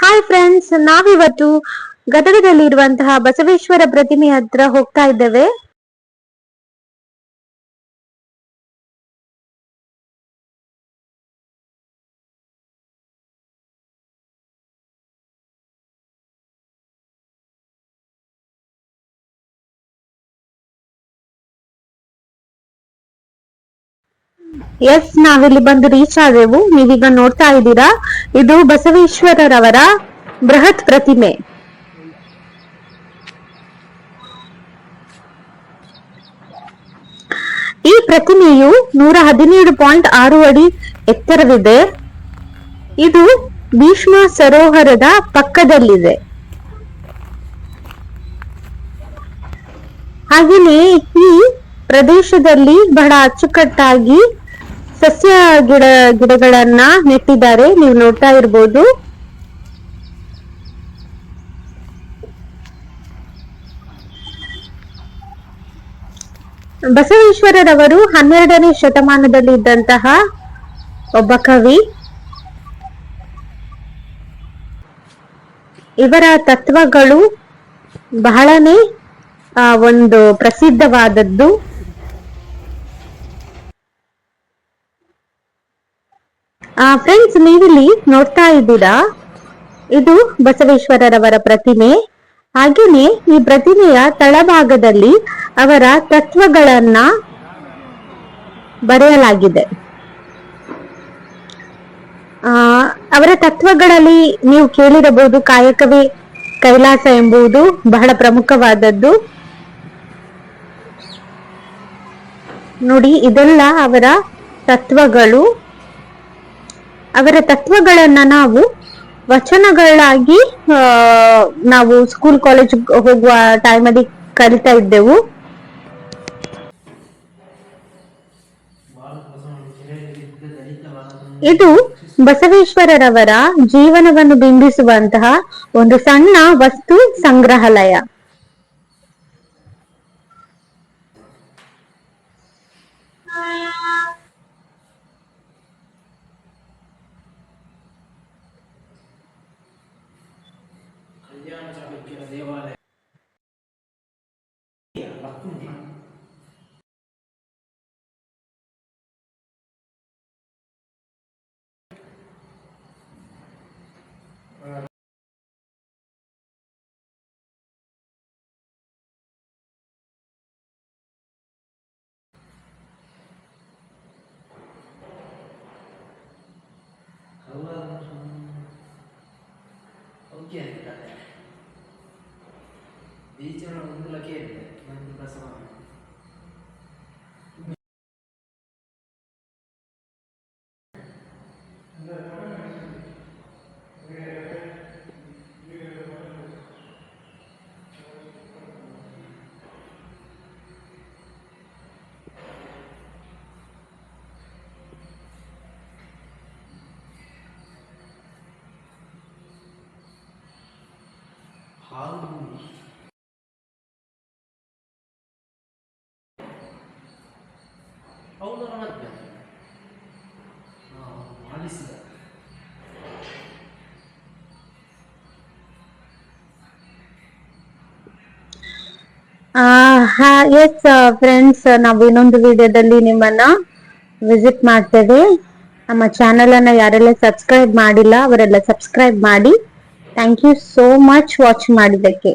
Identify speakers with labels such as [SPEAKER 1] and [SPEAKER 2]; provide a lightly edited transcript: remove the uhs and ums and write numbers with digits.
[SPEAKER 1] Hi friends, ನಾವಿವತ್ತು ಗದಗದಲ್ಲಿರುವಂತಹ ಬಸವೇಶ್ವರ ಪ್ರತಿಮೆ ಹತ್ರ ಹೋಗ್ತಾ ಇದ್ದೇವೆ. ಎಸ್, ನಾವಿಲ್ಲಿ ಬಂದು ರೀಚ್ ಆದೆವು. ನೀವೀಗ ನೋಡ್ತಾ ಇದ್ದೀರಾ, ಇದು ಬಸವೇಶ್ವರರವರ ಬೃಹತ್ ಪ್ರತಿಮೆ. ಈ ಪ್ರತಿಮೆಯು 117.6 ಅಡಿ ಎತ್ತರವಿದೆ. ಇದು ಭೀಷ್ಮ ಸರೋವರದ ಪಕ್ಕದಲ್ಲಿದೆ. ಹಾಗೆಯೇ ಈ ಪ್ರದೇಶದಲ್ಲಿ ಬಹಳ ಅಚ್ಚುಕಟ್ಟಾಗಿ ಸಸ್ಯ ಗಿಡಗಳನ್ನ ನೆಟ್ಟಿದ್ದಾರೆ. ನೀವು ನೋಡ್ತಾ ಇರ್ಬೋದು. ಬಸವೇಶ್ವರರವರು 12ನೇ ಶತಮಾನದಲ್ಲಿ ಇದ್ದಂತಹ ಒಬ್ಬ ಕವಿ. ಇವರ ತತ್ವಗಳು ಬಹಳನೇ ಒಂದು ಪ್ರಸಿದ್ಧವಾದದ್ದು. ಫ್ರೆಂಡ್ಸ್, ನೀವಿಲ್ಲಿ ನೋಡ್ತಾ ಇದ್ದೀರಾ, ಇದು ಬಸವೇಶ್ವರರವರ ಪ್ರತಿಮೆ. ಹಾಗೆಯೇ ಈ ಪ್ರತಿಮೆಯ ತಳಭಾಗದಲ್ಲಿ ಅವರ ತತ್ವಗಳನ್ನ ಬರೆಯಲಾಗಿದೆ. ಅವರ ತತ್ವಗಳಲ್ಲಿ ನೀವು ಕೇಳಿರಬಹುದು, ಕಾಯಕವೇ ಕೈಲಾಸ ಎಂಬುದು ಬಹಳ ಪ್ರಮುಖವಾದದ್ದು. ನೋಡಿ, ಇದೆಲ್ಲ ಅವರ ತತ್ವಗಳು. ಅವರ ತತ್ವಗಳನ್ನ ನಾವು ವಚನಗಳಾಗಿ ನಾವು ಸ್ಕೂಲ್ ಕಾಲೇಜ್ ಹೋಗುವ ಟೈಮಲ್ಲಿ ಕಲಿತಾ ಇದ್ದೆವು. ಇದು ಬಸವೇಶ್ವರರವರ ಜೀವನವನ್ನು ಬಿಂಬಿಸುವಂತಹ ಒಂದು ಸಣ್ಣ ವಸ್ತು ಸಂಗ್ರಹಾಲಯ. ಎಸ್ ಫ್ರೆಂಡ್ಸ್, ನಾವು ಇನ್ನೊಂದು ವಿಡಿಯೋದಲ್ಲಿ ನಿಮ್ಮನ್ನ ವಿಸಿಟ್ ಮಾಡ್ತೇವೆ. ನಮ್ಮ ಚಾನೆಲ್ ಅನ್ನ ಯಾರೆಲ್ಲ ಸಬ್ಸ್ಕ್ರೈಬ್ ಮಾಡಿಲ್ಲ ಅವರೆಲ್ಲ ಸಬ್ಸ್ಕ್ರೈಬ್ ಮಾಡಿ. Thank you so much watch ಮಾಡಿದ್ದಕ್ಕೆ.